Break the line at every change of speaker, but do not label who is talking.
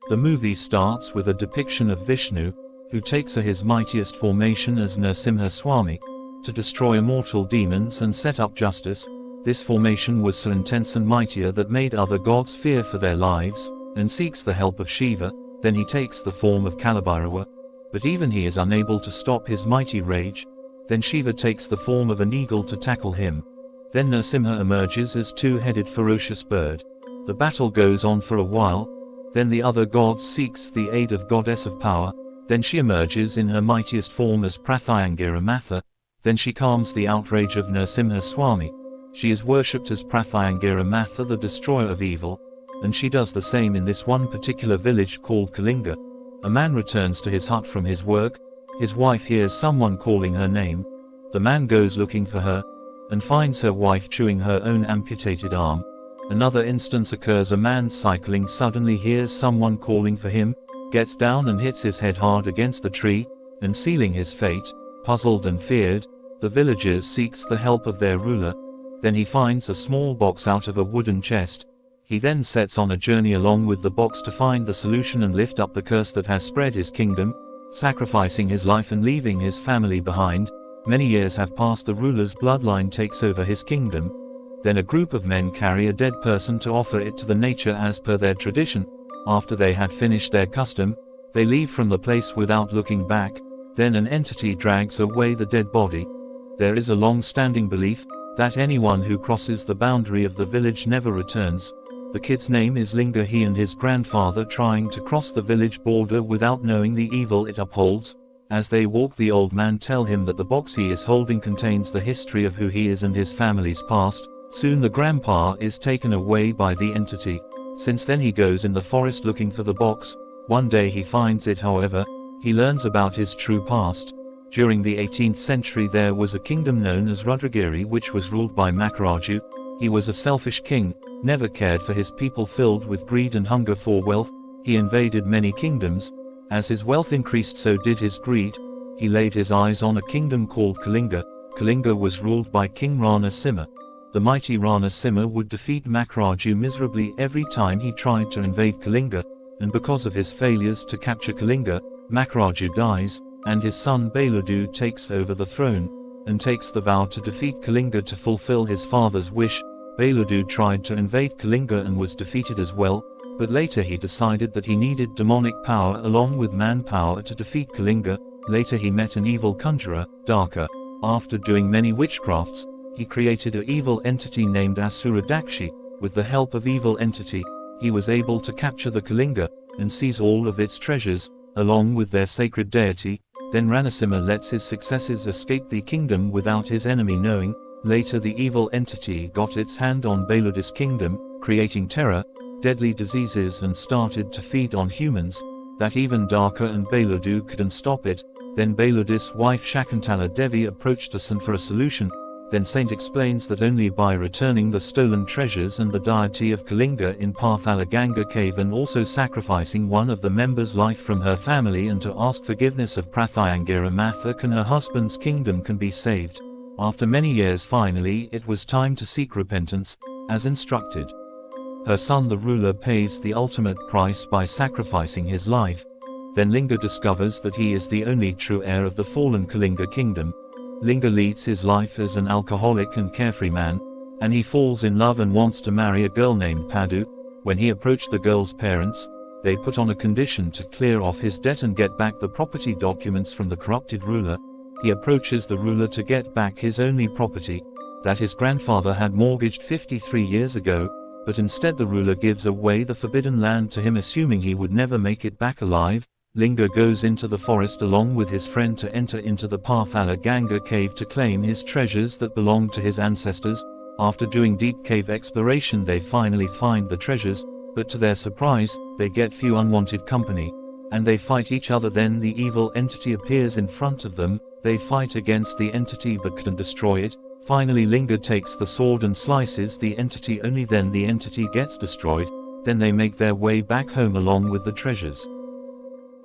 The movie starts with a depiction of Vishnu, who takes his mightiest formation as Narasimha Swami, to destroy immortal demons and set up justice. This formation was so intense and mightier that made other gods fear for their lives, and seeks the help of Shiva. Then he takes the form of Kalabhairava, but even he is unable to stop his mighty rage. Then Shiva takes the form of an eagle to tackle him. Then Narasimha emerges as two-headed ferocious bird. The battle goes on for a while. Then the other god seeks the aid of goddess of power. Then she emerges in her mightiest form as Prathayangira Matha. Then she calms the outrage of Narasimha Swami. She is worshipped as Prathayangira Matha, the destroyer of evil, and she does the same in this one particular village called Kalinga. A man returns to his hut from his work. His wife hears someone calling her name. The man goes looking for her, and finds her wife chewing her own amputated arm. Another instance occurs: a man cycling suddenly hears someone calling for him, gets down and hits his head hard against the tree, and sealing his fate. Puzzled and feared, the villagers seeks the help of their ruler. Then he finds a small box out of a wooden chest. He then sets on a journey along with the box to find the solution and lift up the curse that has spread his kingdom, sacrificing his life and leaving his family behind. Many years have passed. The ruler's bloodline takes over his kingdom. Then a group of men carry a dead person to offer it to the nature as per their tradition. After they had finished their custom, they leave from the place without looking back. Then an entity drags away the dead body. There is a long-standing belief that anyone who crosses the boundary of the village never returns. The kid's name is Linga. He and his grandfather trying to cross the village border without knowing the evil it upholds. As they walk, the old man tell him that the box he is holding contains the history of who he is and his family's past. Soon the grandpa is taken away by the entity. Since then he goes in the forest looking for the box. One day he finds it. However, he learns about his true past. During the 18th century there was a kingdom known as Rudragiri, which was ruled by Makaraju. He was a selfish king, never cared for his people. Filled with greed and hunger for wealth, he invaded many kingdoms. As his wealth increased, so did his greed. He laid his eyes on a kingdom called Kalinga. Kalinga was ruled by King Rana Simha. The mighty Rana Simha would defeat Makaraju miserably every time he tried to invade Kalinga, and because of his failures to capture Kalinga, Makaraju dies, and his son Baludu takes over the throne, and takes the vow to defeat Kalinga to fulfill his father's wish. Baludu tried to invade Kalinga and was defeated as well, but later he decided that he needed demonic power along with manpower to defeat Kalinga. Later he met an evil conjurer, Darka. After doing many witchcrafts, he created an evil entity named Asura Dakshi. With the help of evil entity, he was able to capture the Kalinga, and seize all of its treasures, along with their sacred deity. Then Ranasimha lets his successors escape the kingdom without his enemy knowing. Later the evil entity got its hand on Baludu's kingdom, creating terror, deadly diseases, and started to feed on humans, that even Darka and Baludu couldn't stop it. Then Baludu's wife Shakuntala Devi approached the saint for a solution. Then saint explains that only by returning the stolen treasures and the deity of Kalinga in Parthala Ganga cave, and also sacrificing one of the members' life from her family, and to ask forgiveness of Prathayangira Matha, can her husband's kingdom can be saved. After many years, finally it was time to seek repentance, as instructed. Her son the ruler pays the ultimate price by sacrificing his life. Then Linga discovers that he is the only true heir of the fallen Kalinga kingdom. Linga leads his life as an alcoholic and carefree man, and he falls in love and wants to marry a girl named Padu. When he approached the girl's parents, they put on a condition to clear off his debt and get back the property documents from the corrupted ruler. He approaches the ruler to get back his only property, that his grandfather had mortgaged 53 years ago, but instead the ruler gives away the forbidden land to him, assuming he would never make it back alive. Linga goes into the forest along with his friend to enter into the Parthala Ganga cave to claim his treasures that belonged to his ancestors. After doing deep cave exploration they finally find the treasures, but to their surprise, they get few unwanted company, and they fight each other. Then the evil entity appears in front of them. They fight against the entity but couldn't destroy it. Finally Linga takes the sword and slices the entity. Only then the entity gets destroyed. Then they make their way back home along with the treasures.